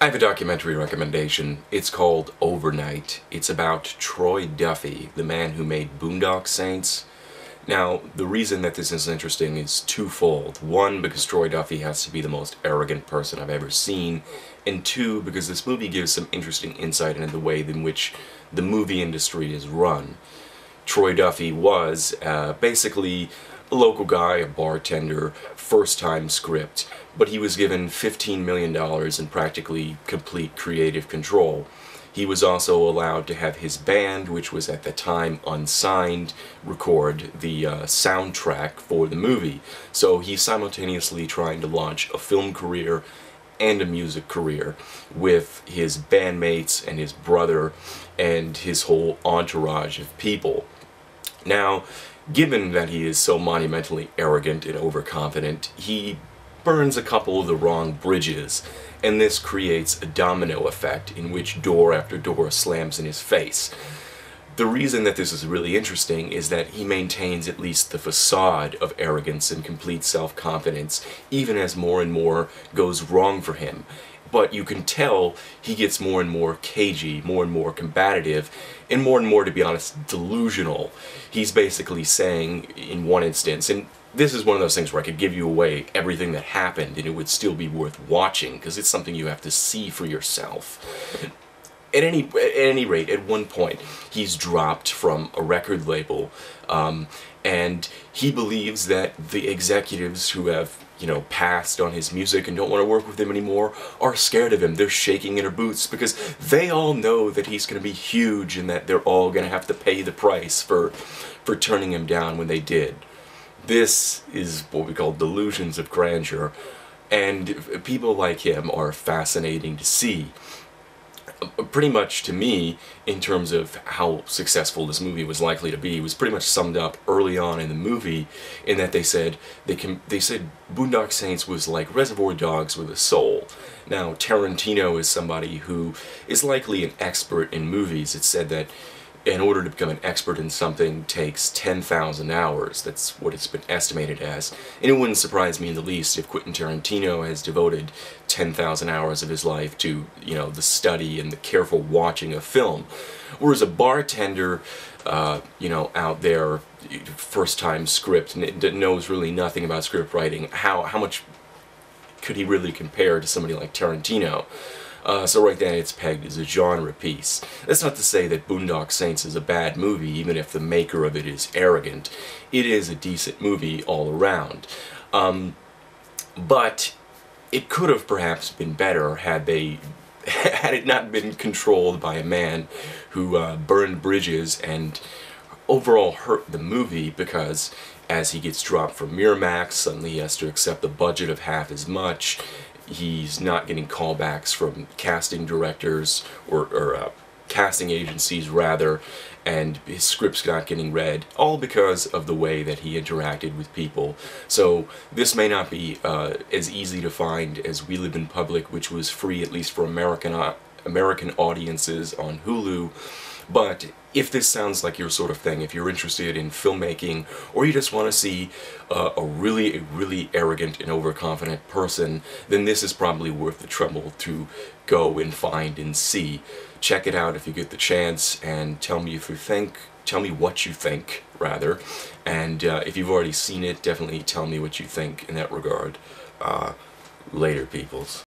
I have a documentary recommendation. It's called Overnight. It's about Troy Duffy, the man who made Boondock Saints. Now, the reason that this is interesting is twofold. One, because Troy Duffy has to be the most arrogant person I've ever seen, and two, because this movie gives some interesting insight into the way in which the movie industry is run. Troy Duffy was basically a local guy, a bartender, first-time script, but he was given $15 million in practically complete creative control. He was also allowed to have his band, which was at the time unsigned, record the soundtrack for the movie. So he's simultaneously trying to launch a film career and a music career with his bandmates and his brother and his whole entourage of people. Now, given that he is so monumentally arrogant and overconfident, he burns a couple of the wrong bridges, and this creates a domino effect in which door after door slams in his face. The reason that this is really interesting is that he maintains at least the facade of arrogance and complete self-confidence, even as more and more goes wrong for him. But you can tell he gets more and more cagey, more and more combative, and more, to be honest, delusional. He's basically saying, in one instance, and this is one of those things where I could give you away everything that happened and it would still be worth watching, because it's something you have to see for yourself. At any rate, at one point, he's dropped from a record label, and he believes that the executives who have, passed on his music and don't want to work with him anymore are scared of him. They're shaking in their boots because they all know that he's going to be huge and that they're all going to have to pay the price for turning him down when they did. This is what we call delusions of grandeur, and people like him are fascinating to see. Pretty much to me, in terms of how successful this movie was likely to be, was pretty much summed up early on in the movie, in that they said Boondock Saints was like Reservoir Dogs with a soul. Now, Tarantino is somebody who is likely an expert in movies. It's said that in order to become an expert in something takes 10,000 hours. That's what it's been estimated as. And it wouldn't surprise me in the least if Quentin Tarantino has devoted 10,000 hours of his life to, the study and the careful watching of film. Whereas a bartender, out there, first-time script, and knows really nothing about script writing, how much could he really compare to somebody like Tarantino? So right then it's pegged as a genre piece. That's not to say that Boondock Saints is a bad movie, even if the maker of it is arrogant. It is a decent movie all around. But it could have perhaps been better had it not been controlled by a man who burned bridges and overall hurt the movie, because as he gets dropped from Miramax, suddenly he has to accept a budget of half as much. He's not getting callbacks from casting directors, or casting agencies rather, and his script's not getting read, all because of the way that he interacted with people. So this may not be as easy to find as We Live in Public, which was free at least for American audiences on Hulu. But if this sounds like your sort of thing, if you're interested in filmmaking, or you just want to see a really arrogant and overconfident person, then this is probably worth the trouble to go and find and see. Check it out if you get the chance, and tell me what you think, rather. And if you've already seen it, definitely tell me what you think in that regard. Later, peoples.